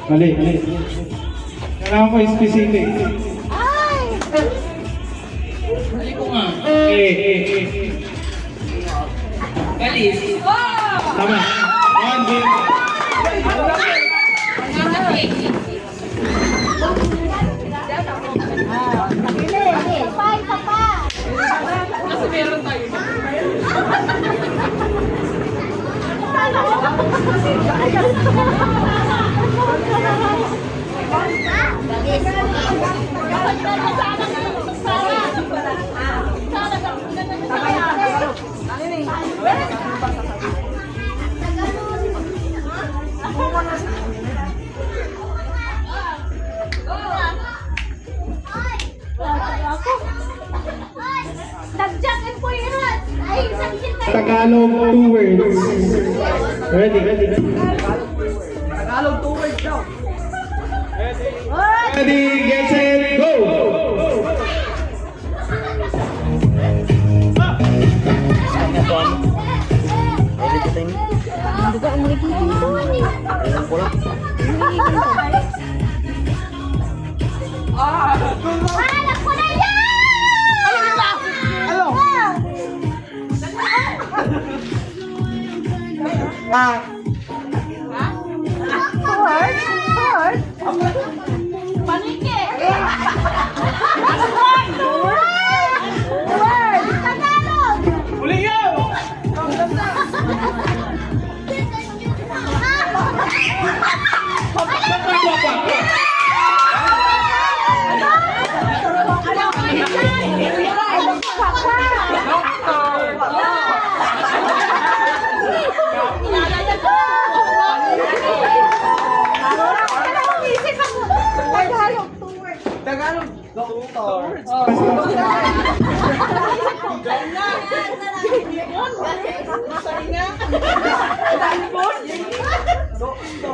Mali. Kailangan ko specific. Ay! Mali ko nga. Galis. Tama. 1-0. Isa pa. Kasi meron tayo. Nagjakin po yun. Ay, sakit na yun. Tagalog 2 words. Ready. Tagalog 2 words daw. Ready, get set, go! Hindi ka umikikinto. Alam ko lang. Alam ko na yan! Panike! Word! Tagalog! Uli yun! Tagalog. Doctor. Doktor.